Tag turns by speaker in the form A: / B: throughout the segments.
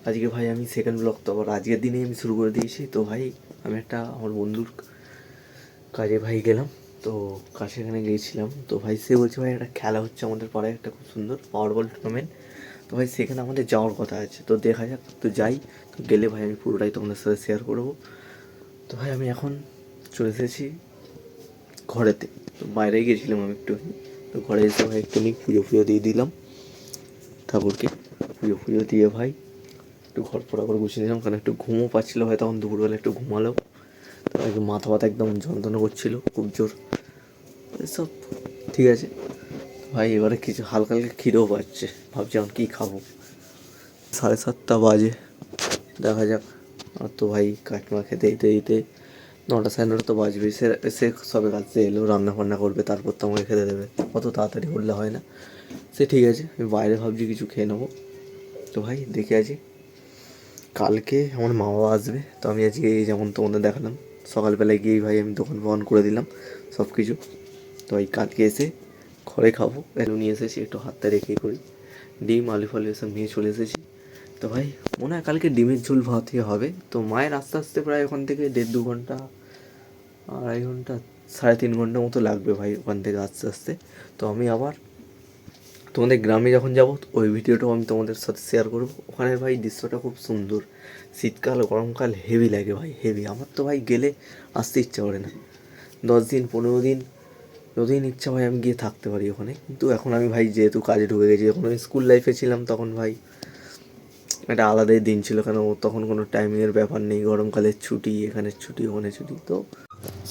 A: আজকে ভাই আমি সেকেন্ড ব্লগ তো আবার আজকের দিনেই আমি শুরু করে দিয়েছি। তো ভাই আমি একটা আমার বন্ধুর কাজে ভাই গেলাম, তো কাছে এখানে গিয়েছিলাম। তো ভাই সে বলছে ভাই একটা খেলা হচ্ছে আমাদের পাড়ায়, একটা খুব সুন্দর পাওয়ার বল টুর্নামেন্ট। তো ভাই সেখানে আমাদের যাওয়ার কথা আছে, তো দেখা যাক, তো যাই। তো গেলে ভাই আমি পুরোটাই তোমাদের সাথে শেয়ার করবো। তো ভাই আমি এখন চলে এসেছি ঘরেতে। তো বাইরে গিয়েছিলাম আমি একটু, তো ঘরে এসে ভাই একটু পুজো দিয়ে দিলাম ঠাকুরকে। পুজো দিয়ে ভাই একটু ঘর ফোড়া করে গুছিয়ে দিলাম, কারণ একটু ঘুমও পাচ্ছিলো ভাই, তখন দুপুরবেলা একটু ঘুমালো। তো একটু মাথা ব্যথা একদম যন্ত্রণা করছিলো খুব জোর। এসব ঠিক আছে ভাই, এবারে কিছু হালকা হালকা খিদেও পাচ্ছে, ভাবছি এখন কী খাবো। 7:30 বাজে, দেখা যাক। আর তো ভাই কাকিমা খেতে দিতে দিতে 9টা 9:30 তো বাজবে। সে সবে কাছে এলো, রান্না ফান্না করবে, তারপর তো আমাকে খেতে দেবে। অত তাড়াতাড়ি করলে হয় না। সে ঠিক আছে, আমি বাইরে ভাবছি কিছু খেয়ে নেবো। তো ভাই দেখে আছি কালকে আমার মা বাবা আসবে, তো আমি আজকে যেমন তোমাদের দেখালাম সকালবেলায় গিয়েই ভাই আমি দোকান ফোকান করে দিলাম সব কিছু। তো ভাই কালকে এসে ঘরে খাবো, এলো নিয়ে এসেছি, একটু হাতটা রেখে করি। ডিম আলু ফালু এসব নিয়ে চলে এসেছি। তো ভাই মনে হয় কালকে ডিমের ঝোল ভাত হবে। তো মায়ের আস্তে আস্তে প্রায় ওখান থেকে 1.5-2 ঘন্টা, 2.5 ঘন্টা, 3.5 ঘন্টা মতো লাগবে ভাই ওখান থেকে আস্তে আস্তে। তো আমি আবার তোমাদের গ্রামে যখন যাবো ওই ভিডিওটাও আমি তোমাদের সাথে শেয়ার করবো। ওখানে ভাই দৃশ্যটা খুব সুন্দর, শীতকাল গরমকাল হেভি লাগে ভাই, হেভি। আমার তো ভাই গেলে আসতে ইচ্ছা করে না। 10 দিন 15 দিন যতদিন ইচ্ছা ভাই আমি গিয়ে থাকতে পারি ওখানে। কিন্তু এখন আমি ভাই যেহেতু কাজে ঢুকে গেছি, যখন আমি স্কুল লাইফে ছিলাম তখন ভাই একটা আলাদাই দিন ছিল, কেন তখন কোনো টাইমিংয়ের ব্যাপার নেই, গরমকালের ছুটি, এখানের ছুটি, ওখানে ছুটি। তো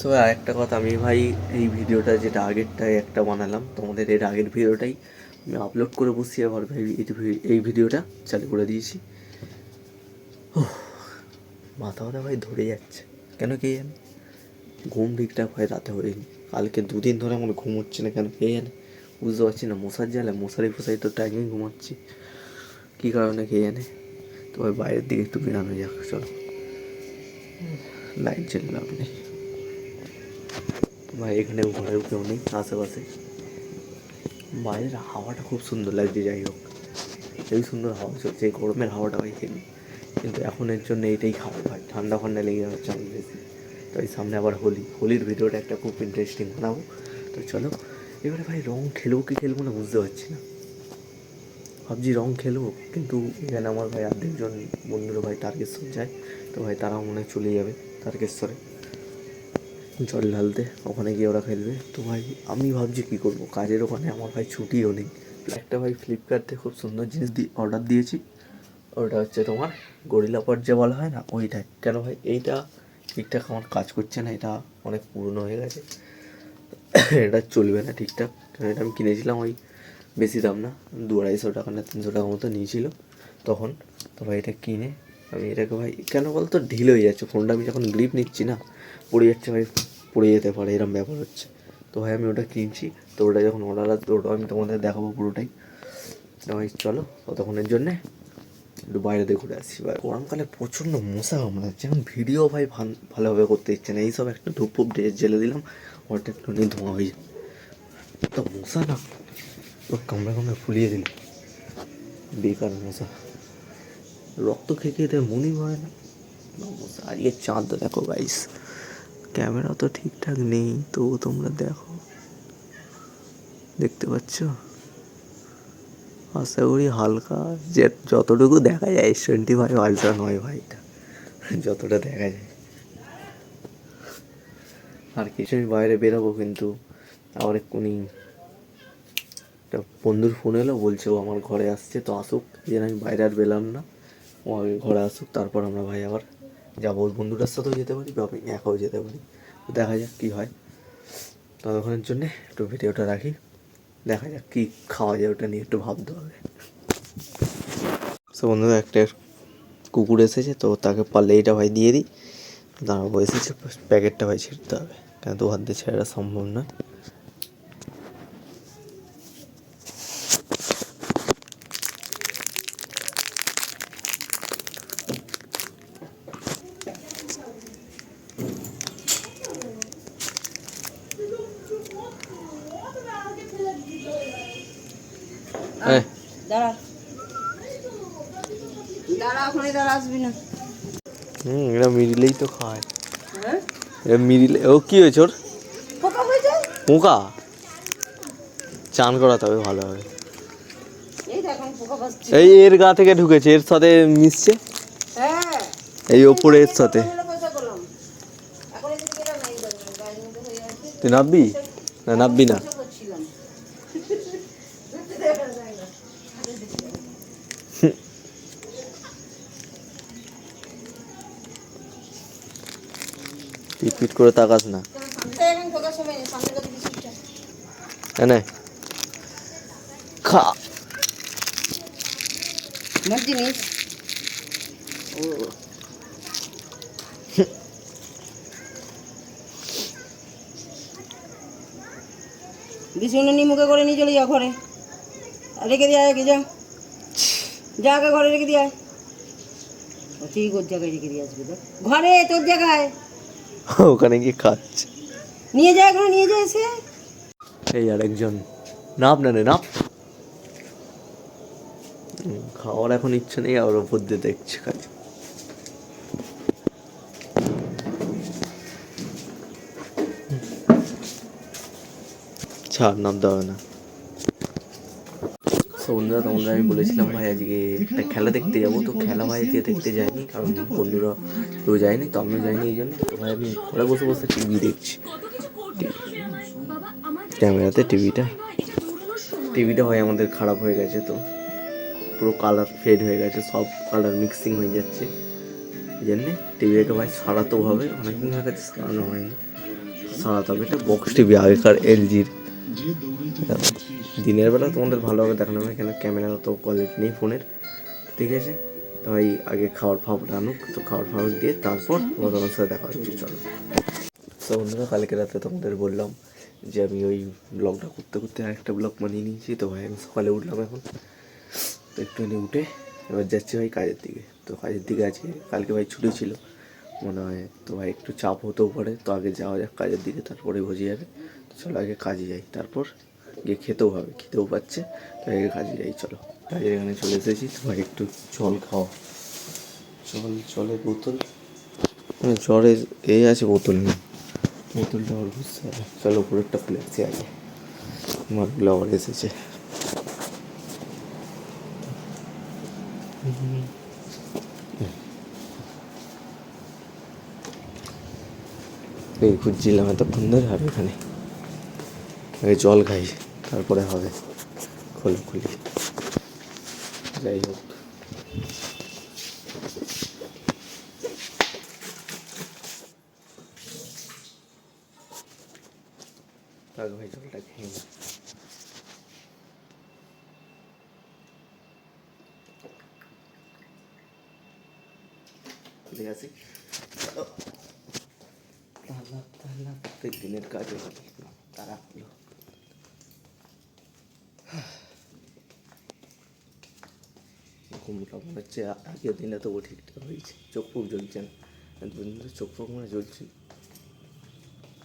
A: সো আরেকটা কথা, আমি ভাই এই ভিডিওটা যেটা আগেরটাই একটা বানালাম তোমাদের, এর আগের ভিডিওটাই আমি আপলোড করে বসিয়ে আবার ভাই এই ভিডিওটা চালু করে দিয়েছি। মাথা ব্যথা ভাই ধরে যাচ্ছে, কেন কে জানে। ঘুম ঠিকঠাক ভাই রাতে হয়নি, কালকে 2 দিন ধরে আমার ঘুম হচ্ছে না, কেন কে জানে। বুঝতে পারছি না, মশার জ্বালা, মশারি ফশারি তো টাইমেই ঘুমাচ্ছি, কী কারণে কে জানে। তো ভাই বাইরের দিকে একটু বেরানো যাক, চলো। লাইট জ্বেলে লাভ নেই ভাই, এখানে ঘরেও কেউ নেই আশেপাশে। বাইরের হাওয়াটা খুব সুন্দর লাগছে, যাই হোক এই সুন্দর হাওয়া চলছে, এই গরমের হাওয়াটা ভাই হেভি। কিন্তু এখন এর জন্য এইটাই খারাপ ভাই, ঠান্ডা ফান্ডা লেগে যাওয়ার চান্স বেশি। তো এই সামনে আবার হোলির ভিডিওটা একটা খুব ইন্টারেস্টিং বানাবো। তো চলো এবারে ভাই রং খেলবো কি খেলবো না বুঝতে পারছি না। ভাবছি রং খেলবো, কিন্তু এখানে আমার ভাই অর্ধেকজন বন্ধুরা ভাই তারকেশ্বর যায়, তো ভাই তারাও মনে হয় চলে যাবে তারকেশ্বরে জল ঢালতে, ওখানে গিয়ে ওরা খেলবে। তো ভাই আমি ভাবছি কী করবো, কাজের ওখানে আমার ভাই ছুটিও নেই। একটা ভাই ফ্লিপকার্ট থেকে খুব সুন্দর জিনিস অর্ডার দিয়েছি, ওটা হচ্ছে তোমার গরিলা পট যে বলা হয় না, ওইটাই। কেন ভাই এইটা ঠিকঠাক আমার কাজ করছে না, এটা অনেক পুরনো হয়ে গেছে, এটা চলবে না ঠিকঠাক। কারণ এটা আমি কিনেছিলাম ওই বেশি দাম না, 200-250 টাকা না 300 টাকা মতো নিয়েছিল তখন। তো ভাই এটা কিনে আমি এটাকে ভাই কেন বলতো ঢিল হয়ে যাচ্ছে ফোনটা, আমি যখন গ্রিপ নিচ্ছি না পড়ে যাচ্ছে ভাই, পড়ে যেতে পারে এরকম ব্যাপার হচ্ছে। তো ভাই আমি ওটা কিনছি, তো ওটা যখন অর্ডার আসবে ওটা আমি তোমাদের দেখাবো পুরোটাই। তো ভাই চলো ততক্ষণের জন্যে একটু বাইরে দিয়ে ঘুরে আসছি। ভাই গরমকালে প্রচণ্ড মশা কামড়াচ্ছে, এখন ভিডিও ভাই ভালোভাবে করতে ইচ্ছে না। এইসব একটা ধূপ ফুপ জেলে দিলাম, ওটা একটু নিয়ে ধোঁয়া হয়ে যায়। তো মশা না ও কামড়ে কামড়ে ফুলিয়ে দিল, বেকার মশা, রক্ত খেয়ে খেয়ে মনি হয় না মশা। আজকে চাঁদ দেখো গাইস, ক্যামেরা তো ঠিকঠাক নেই, তো তোমরা দেখো, দেখতে পাচ্ছ? আশা করি হালকা, যে যতটুকু দেখা যায় S25 আলট্রা নয় ভাই, এটা যতটা দেখা যায়। আর কিছু আমি বাইরে বেরোবো, কিন্তু আবার এক্ষুনি একটা বন্ধুর ফোন এলো, বলছে ও আমার ঘরে আসছে, তো আসুক, যেন আমি বাইরে আর বেরলাম না, ও আগে ঘরে আসুক, তারপর আমরা ভাই আবার যাবো। ওর বন্ধুটার সাথেও যেতে পারি বা আমি একাও যেতে পারি, তো দেখা যাক কী হয়। ততক্ষণের জন্যে একটু ভিডিওটা রাখি, দেখা যাক কী খাওয়া যায়, ওটা নিয়ে একটু ভাবতে হবে। সো বন্ধুরা একটা কুকুর এসেছে, তো তাকে পারলে এইটা ভাই দিয়ে দিই, দাঁড়াবো, এসেছে প্যাকেটটা ভাই ছিঁড়তে হবে, কেন দু হাত দিয়ে ছেড়া সম্ভব না।
B: এখন এটা আসবি না।
A: এরা মিডিলেই তো খায়।
B: হ্যাঁ
A: এরা মিডিলে। ও কি হয়েছে ওর?
B: পোকা হয়ে যায়।
A: পোকা? চান করাতে হবে ভালো হবে।
B: এই দেখ এখন পোকা বাজছে।
A: এই এর গা থেকে ঢুকেছে, এর সাথে মিশছে।
B: হ্যাঁ
A: এই ওপরে এর সাথে।
B: পয়সা করলাম এখন এদিকে এটা নাই গায়ের মধ্যে হয়ে আছে।
A: তুই নাববি না? নাববি না?
B: পয়সা করছিলাম
A: পিট করে তাকাস না।
B: এখন ঢোকার সময় নেই, সামনে কথা কিছু
A: এনে খা।
B: আমার জিনিস বিছুনে নি মুখে করে নিয়ে চলে যা ঘরে, রেখে দিয়ে আয়, যা যা আগে ঘরে রেখে দিয়ে আয়। ঠিক ওর জায়গায় রেখে দিয়ে আসবি তো, ঘরে তোর জায়গায়।
A: ওখানে গিয়ে খাচ্ছে।
B: নিয়ে যায় এখনো, নিয়ে যায় এসে।
A: এই আরেকজন নাপ না রে, নাপ। খাওয়ার এখন ইচ্ছে নেই, আর ওপর দিয়ে দেখছে কাজ। ছাড়, নামতে হবে না। তো বন্ধুরা, তোমাদের আমি বলেছিলাম ভাই আজকে একটা খেলা দেখতে যাবো। তো খেলা ভাই আজকে দেখতে যাইনি, কারণ বন্ধুরা কেউ যায়নি, তো আমিও যাইনি। এই জন্য তো ভাই আমি ঘরে বসে বসে টিভি দেখছি। ক্যামেরাতে টিভিটা ভাই আমাদের খারাপ হয়ে গেছে, তো পুরো কালার ফেড হয়ে গেছে, সব কালার মিক্সিং হয়ে যাচ্ছে। এই জন্যে টিভিটাকে ভাই সারাতেও হবে, অনেকদিন হয়ে গেছে সারানো হয়নি, সারাতে হবে। এটা বক্স টিভি, আগেকার এলজির। দিনের বেলা তোমাদের ভালোভাবে দেখানো হবে, কেন ক্যামেরা তো কোয়ালিটি নেই ফোনের, ঠিক আছে। তো ভাই আগে খাওয়ার ফাওয়ার আনুক, তো খাওয়ার ফাওয়ার দিয়ে তারপর তোমাদের সাথে দেখা হচ্ছে। চলো। তো বন্ধুরা, কালকে রাতে তোমাদের বললাম যে আমি ওই ব্লগটা করতে করতে আরেকটা ব্লগ বানিয়ে নিয়েছি। তো ভাই আমি সকালে উঠলাম এখন, তো একটুখানি উঠে এবার যাচ্ছি ভাই কাজের দিকে। তো কাজের দিকে আজকে, কালকে ভাই ছুটি ছিল মনে হয়, তো ভাই একটু চাপ হতেও পারে। তো আগে যাওয়া যাক কাজের দিকে, তারপরে বুঝে যাবে। তো চলো আগে কাজে যাই, তারপর গিয়ে খেতেও হবে, খেতেও পাচ্ছে। তো আগে কাজে যাই, চলো। কাজের এখানে চলে এসেছি। তো ভাই একটু জল খাওয়া, জলের বোতল, জ্বরের এই আছে, বোতল নেই, বোতলটা আবার বুঝতে হবে। চলো উপরেরটা খুলেছি আগে, মালগুলো আবার এসেছে। এই খুঁজছিলাম এতক্ষণ ধরে, আর এখানে আগে জল খাই, তারপরে হবে খোলাখুলি। যাই হোক, আগে ভাই জলটা খেয়ে না। ঠিক আছে, প্রত্যেক দিনের কাজ তারা হলো। ঘুমটা মনে হচ্ছে আগের দিনে তো ঠিকঠাক হয়েছে, চোখ ফুক জ্বলছে না, দুদিন ধরে চোখ ফুক মানে জ্বলছে।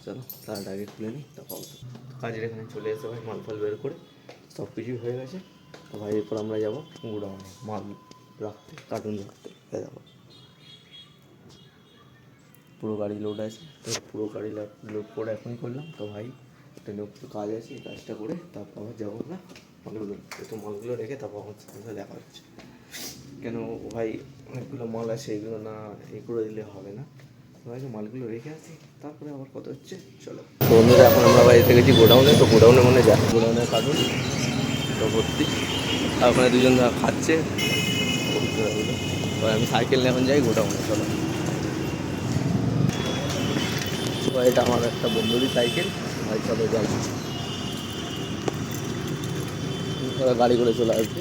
A: চলো তারটা আগে খুলে নিই, তারপর কাজের এখানে চলে এসে ভাই মাল ফাল বের করে সব কিছুই হয়ে গেছে। তো ভাই এরপর আমরা যাবো গোডাউনে মাল রাখতে, কার্টুন রাখতে যাবো। পুরো গাড়ি লোড আছে, তো পুরো গাড়ি লোড করে এখনই করলাম। তো ভাই একটা কাজ আছে, এই কাজটা করে তারপর আবার যাবো আমরা মালগুলো, তো মালগুলো রেখে তারপর আমার সাথে দেখা হচ্ছে। কেন ভাই অনেকগুলো মাল আছে, এগুলো না এই করে দিলে হবে না। ভাই মালগুলো রেখে আসি, তারপরে আবার কত হচ্ছে। চলো তো বন্ধুরা, এখন আমরা বাড়ি থেকে গেছি গোডাউনে। তো গোডাউনে মনে যায় গোডাউনের কার্টুন তো ভর্তি, আর ওখানে দুজন ধরা খাচ্ছে। তো আমি সাইকেল নিয়ে এখন যাই গোডাউনে। চলো, এটা আমার একটা বন্ধুরই সাইকেল। ভাই চলো যাই, গাড়ি করে চলে আসবে।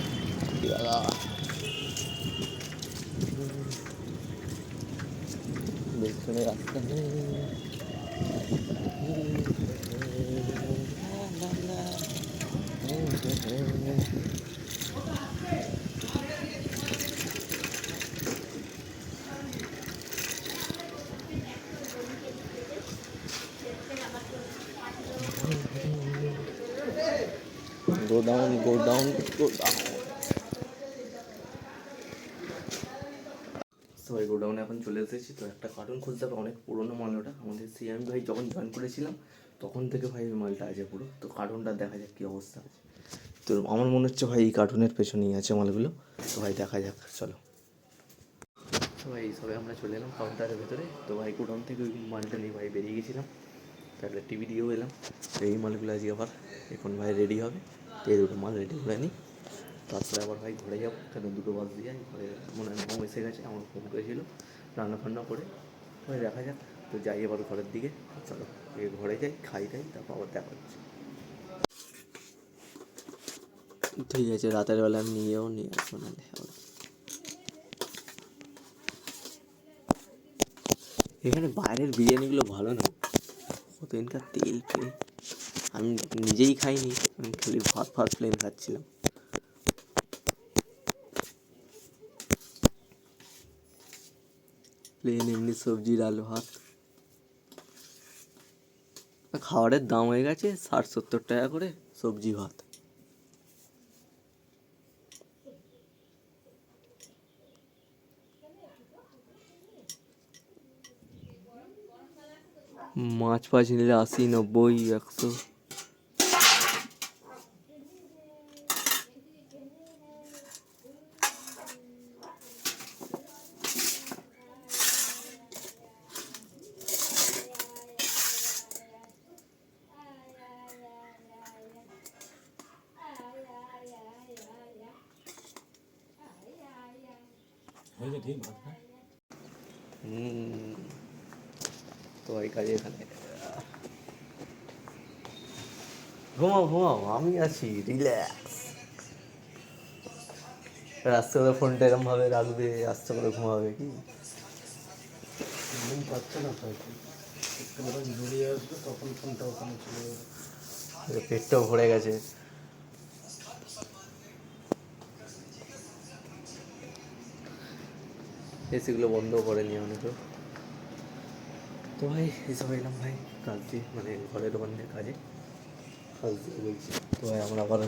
A: দেখছনে রাস্তা নেই। Go down, go down, go down. তো ভাই গোডাউনে এখন চলে এসেছি, তো একটা কার্টুন খুঁজতে হবে, অনেক পুরোনো মাল ওটা আমাদের সিএম ভাই যখন জয়েন করেছিলাম তখন থেকে ভাই ওই মালটা আছে পুরো। তো কার্টুনটা দেখা যাক কী অবস্থা আছে। তো আমার মনে হচ্ছে ভাই এই কার্টুনের পেছনেই আছে মালগুলো। তো ভাই দেখা যাক, চলো। তো ভাই সবাই আমরা চলে এলাম কাউন্টারের ভেতরে। তো ভাই গোডাউন থেকে ওই মালটা নিয়ে ভাই বেরিয়ে গেছিলাম, তো একটা টিভি দিয়েও এলাম। তো এই মালগুলো আজকে আবার এখন ভাই রেডি হবে, তো এই দুটো মাল রেডি করে নিই, তারপরে আবার ভাই ঘরে যাবো। কেন দুটো বাস দিয়ে ঘরে মনে হয় মম এসে গেছে, আমার ফোন করেছিল রান্না ফান্না করে। ভাই দেখা যাক, তো যাই এবার ঘরের দিকে। চলো ঘরে যাই, খাই টাই, তারপর আবার দেখা হচ্ছে। ঠিক আছে, রাতের বেলা নিয়ে আসবো নাহলে আবার। এখানে বাইরের বিরিয়ানিগুলো ভালো না, কতদিনকার তেল ফেলে। আমি নিজেই খাইনি, আমি খালি ভাত প্লেন খাচ্ছিলাম। প্লেন এমনি সবজি ডাল ভাত। খাবারের দাম হয়ে গেছে 60-70 টাকা করে সবজি ভাত। মাছ ফাছ নিলে 80, 90, 100। তো এই কাজে এখানে ঘুমাও, আমি আছি, রিল্যাক্স। আস্তে করে ফোনটা এরকম ভাবে রাখবে, আস্তে করে ঘুমাবে কি। পেটটাও ভরে গেছে। এসিগুলো বন্ধ করেনি অনেকে। তো ভাই এসব এলাম ভাই কাজ দিয়ে, মানে ঘরের দোকান দিয়ে কাজে কাজ দিয়ে বলছি। তো ভাই আমরা আবার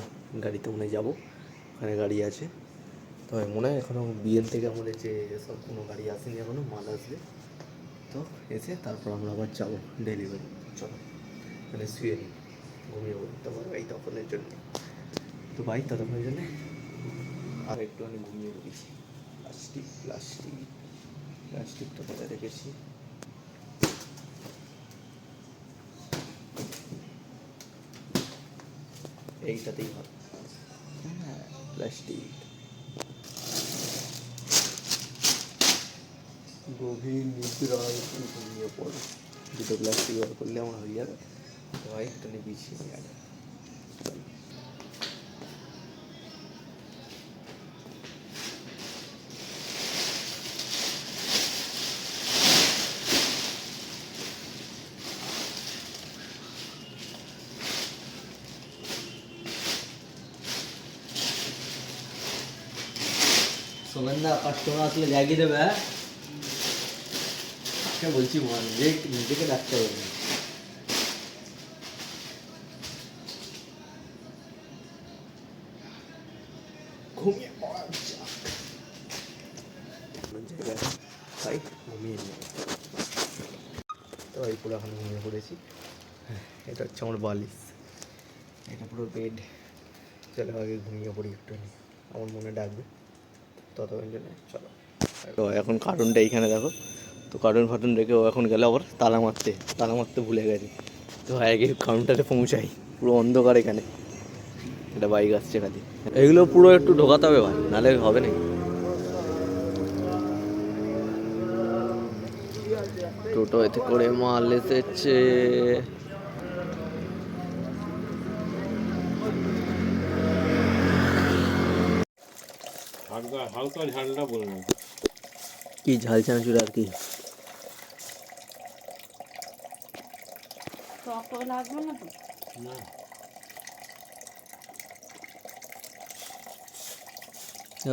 A: গাড়িতে মনে হয় যাবো, ওখানে গাড়ি আছে। তো ভাই মনে হয় এখনও বিএন থেকে আমাদের যে সব কোনো গাড়ি আসেনি, এখনও মাল আসবে। তো এসে তারপর আমরা আবার যাবো ডেলিভারি। চলো মানে শুয়ে নিই, ঘুমিয়ে পড়তে পারবো এই তখনের জন্য। তো ভাই ততক্ষণের জন্যে আর একটুখানি ঘুমিয়ে পড়েছি। প্লাস্টিকটা করে রেখেছি। এইটাতেই হবে, হ্যাঁ প্লাস্টিক। গভীর নিদ্রায় ঘুমিয়ে পড়ে, দুটো প্লাস্টিক বার করলে আমার হয়ে যাবে। তো ভাই একটা নিয়ে বিছিয়ে নিয়ে যাবে। সোমেনদা কাস্টমার আসলে জাগিয়ে দেবে, হ্যাঁ বলছি নিজেকে ডাকতে হবে না। ঘুমিয়ে পড়া যাক, জায়গায় তাই ঘুমিয়ে নিয়ে। তো এই পুরো এখন ঘুমিয়ে পড়েছি। হ্যাঁ এটা হচ্ছে আমার বালিশ, এটা পুরো বেড। চলো আগে ঘুমিয়ে পড়ি একটুখানি, আমার মনে ডাকবে ততক্ষণ জন্য। চলো তো এখন কার্টুনটা এইখানে দেখো। তো কার্টুন রেখে ও এখন গেলে আবার তালা মারতে ভুলে গেছে। তো আগে কাউন্টারে পৌঁছাই, পুরো অন্ধকার এখানে। এটা বাইক আসছে খালি, এগুলো পুরো একটু ঢোকাতে হবে ভাই, নাহলে হবে না। টোটো এতে করে মাল এসেছে।
C: হালকা ঝালটা বললাম,
A: কি ঝাল চানাচুর আর কি।
B: টক লাগবে না তো?
C: না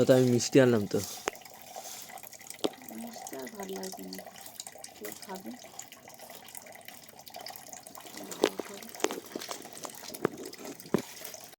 A: তো আমি মিষ্টি আনলাম তো।
B: মিষ্টি আর ভালো লাগবে না, কেউ খাবে?